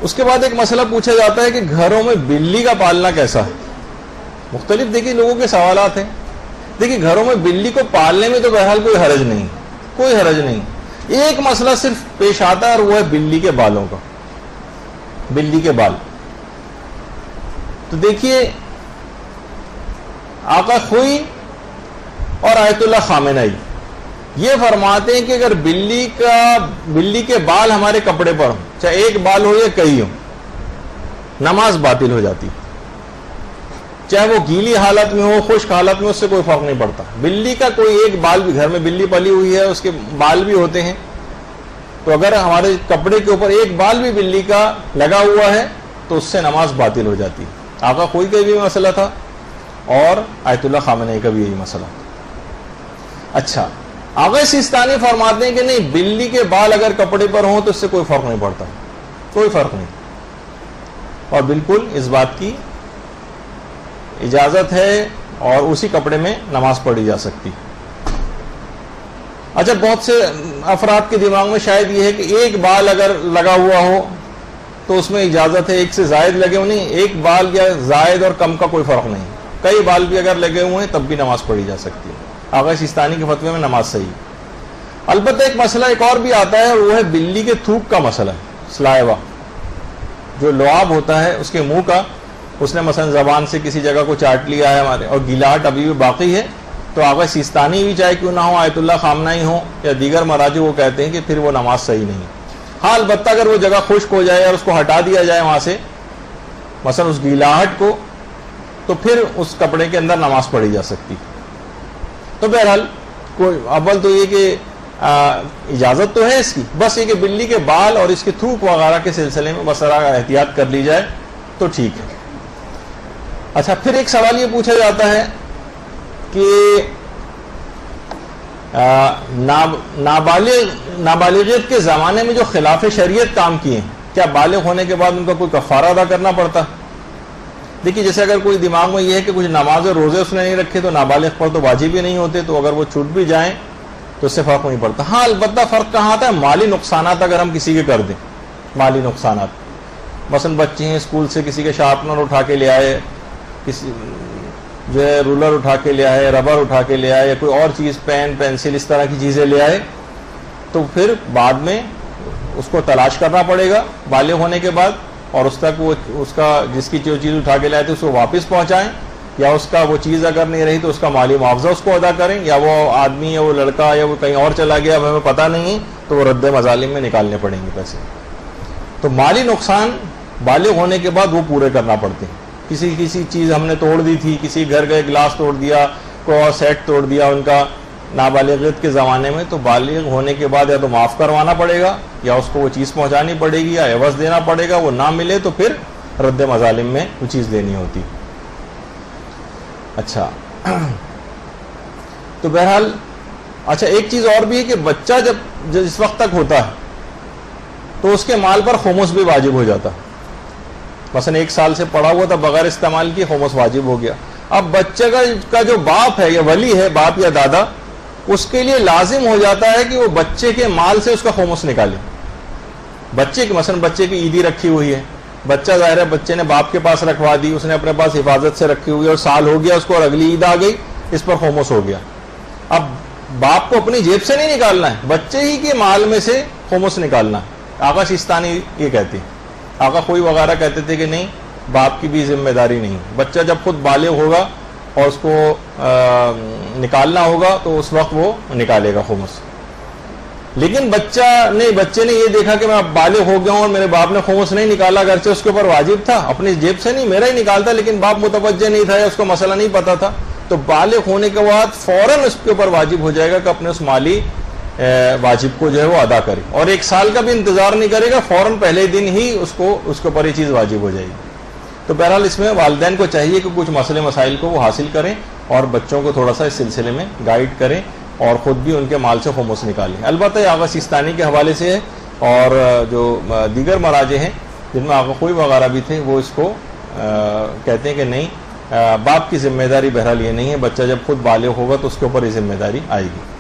اس کے بعد ایک مسئلہ پوچھا جاتا ہے کہ گھروں میں بلی کا پالنا کیسا ہے. مختلف دیکھیے لوگوں کے سوالات ہیں. دیکھیے گھروں میں بلی کو پالنے میں تو بہرحال کوئی حرج نہیں, کوئی حرج نہیں. ایک مسئلہ صرف پیش آتا ہے اور وہ ہے بلی کے بالوں کا, بلی کے بال. تو دیکھیے آقا خوئی اور آیت اللہ خامنہئی یہ فرماتے ہیں کہ اگر بلی کے بال ہمارے کپڑے پر ہوں, چاہے ایک بال ہو یا کئی ہو, نماز باطل ہو جاتی. چاہے وہ گیلی حالت میں ہو خشک حالت میں, اس سے کوئی فرق نہیں پڑتا. بلی کا کوئی ایک بال بھی, گھر میں بلی پلی ہوئی ہے اس کے بال بھی ہوتے ہیں, تو اگر ہمارے کپڑے کے اوپر ایک بال بھی بلی کا لگا ہوا ہے تو اس سے نماز باطل ہو جاتی. آقا خوئی کا بھی مسئلہ تھا اور آیت اللہ خامنہئی کا بھی یہی مسئلہ. اچھا, آقا سیستانی فرماتے ہیں کہ نہیں, بلی کے بال اگر کپڑے پر ہوں تو اس سے کوئی فرق نہیں پڑتا, کوئی فرق نہیں, اور بالکل اس بات کی اجازت ہے اور اسی کپڑے میں نماز پڑھی جا سکتی. اچھا, بہت سے افراد کے دماغ میں شاید یہ ہے کہ ایک بال اگر لگا ہوا ہو تو اس میں اجازت ہے, ایک سے زائد لگے ہو نہیں, ایک بال یا زائد اور کم کا کوئی فرق نہیں, کئی بال بھی اگر لگے ہوئے ہیں تب بھی نماز پڑھی جا سکتی ہے. آقا سیستانی کے فتوے میں نماز صحیح. البتہ ایک مسئلہ ایک اور بھی آتا ہے, وہ ہے بلی کے تھوک کا مسئلہ. سلائیوا جو لعاب ہوتا ہے اس کے منہ کا, اس نے مثلا زبان سے کسی جگہ کو چاٹ لیا ہے ہمارے اور گلاٹ ابھی بھی باقی ہے, تو آقا سیستانی بھی چاہے کیوں نہ ہو, آیت اللہ خامنہئی ہو یا دیگر مراجع, وہ کہتے ہیں کہ پھر وہ نماز صحیح نہیں. ہاں البتہ اگر وہ جگہ خشک ہو جائے اور اس کو ہٹا دیا جائے وہاں سے, مثلا اس گلاہٹ کو, تو پھر اس کپڑے کے اندر نماز پڑھی جا سکتی. تو بہرحال کوئی اول تو یہ کہ اجازت تو ہے اس کی, بس یہ کہ بلی کے بال اور اس کے تھوک وغیرہ کے سلسلے میں بس احتیاط کر لی جائے تو ٹھیک ہے. اچھا, پھر ایک سوال یہ پوچھا جاتا ہے کہ نابالغیت کے زمانے میں جو خلاف شریعت کام کیے ہیں, کیا بالغ ہونے کے بعد ان کا کوئی کفارہ ادا کرنا پڑتا؟ دیکھیے جیسے اگر کوئی دماغ میں یہ ہے کہ کچھ نماز اور روزے اس نے نہیں رکھے تو نابالغ پر تو واجب ہی نہیں ہوتے, تو اگر وہ چھوٹ بھی جائیں تو اس سے فرق نہیں پڑتا. ہاں البتہ فرق کہاں آتا ہے, مالی نقصانات اگر ہم کسی کے کر دیں, مالی نقصانات, مثلا بچے ہیں اسکول سے کسی کے شارپنر اٹھا کے لے آئے, کسی جو ہے رولر اٹھا کے لے آئے, ربر اٹھا کے لے آئے, یا کوئی اور چیز پین پینسل اس طرح کی چیزیں لے آئے, تو پھر بعد میں اس کو تلاش کرنا پڑے گا بالغ ہونے کے بعد, اور اس تک وہ اس کا جس کی جو چیز اٹھا کے لائے تھے اس کو واپس پہنچائیں, یا اس کا وہ چیز اگر نہیں رہی تو اس کا مالی معاوضہ اس کو ادا کریں, یا وہ آدمی یا وہ لڑکا یا وہ کہیں اور چلا گیا اب ہمیں پتہ نہیں ہے تو وہ رد مظالم میں نکالنے پڑیں گے پیسے. تو مالی نقصان بالغ ہونے کے بعد وہ پورے کرنا پڑتے ہیں. کسی چیز ہم نے توڑ دی تھی, کسی گھر کا گلاس توڑ دیا, کوئی اور سیٹ توڑ دیا ان کا نابالغیت کے زمانے میں, تو بالغ ہونے کے بعد یا تو معاف کروانا پڑے گا یا اس کو وہ چیز پہنچانی پڑے گی یا عوض دینا پڑے گا. وہ نہ ملے تو پھر رد مظالم میں وہ چیز دینی ہوتی. اچھا, تو بہرحال اچھا ایک چیز اور بھی ہے کہ بچہ جب اس وقت تک ہوتا ہے تو اس کے مال پر خمس بھی واجب ہو جاتا. مثلا 1 سال سے پڑا ہوا تھا بغیر استعمال کی, خمس واجب ہو گیا. اب بچے کا جو باپ ہے یا ولی ہے, باپ یا دادا, اس کے لیے لازم ہو جاتا ہے کہ وہ بچے کے مال سے اس کا خمس نکالے. بچے کی مثلا بچے کی عیدی رکھی ہوئی ہے, بچہ ظاہر ہے بچے نے باپ کے پاس رکھوا دی, اس نے اپنے پاس حفاظت سے رکھی ہوئی اور سال ہو گیا اس کو اور اگلی عید آ گئی, اس پر خمس ہو گیا. اب باپ کو اپنی جیب سے نہیں نکالنا ہے, بچے ہی کے مال میں سے خمس نکالنا ہے. آقا سیستانی یہ کہتے ہیں, آقا خوئی وغیرہ کہتے تھے کہ نہیں, باپ کی بھی ذمہ داری نہیں. بچہ جب خود بالغ ہوگا اور اس کو نکالنا ہوگا تو اس وقت وہ نکالے گا خمس. لیکن بچے نے یہ دیکھا کہ میں اب بالغ ہو گیا ہوں اور میرے باپ نے خمس نہیں نکالا, اگرچہ اس کے اوپر واجب تھا, اپنی جیب سے نہیں میرا ہی نکالتا, لیکن باپ متوجہ نہیں تھا یا اس کو مسئلہ نہیں پتا تھا, تو بالغ ہونے کے بعد فوراً اس کے اوپر واجب ہو جائے گا کہ اپنے اس مالی واجب کو جو ہے وہ ادا کرے, اور 1 سال کا بھی انتظار نہیں کرے گا, فوراً پہلے دن ہی اس کے اوپر یہ چیز واجب ہو جائے گی. تو بہرحال اس میں والدین کو چاہیے کہ کچھ مسئلے مسائل کو وہ حاصل کریں اور بچوں کو تھوڑا سا اس سلسلے میں گائیڈ کریں اور خود بھی ان کے مال سے خمس نکالیں. البتہ یہ آقا سیستانی کے حوالے سے ہے, اور جو دیگر مراجع ہیں جن میں آقا خوئی وغیرہ بھی تھے وہ اس کو کہتے ہیں کہ نہیں, باپ کی ذمہ داری بہرحال یہ نہیں ہے, بچہ جب خود بالغ ہوگا تو اس کے اوپر یہ ذمہ داری آئے گی.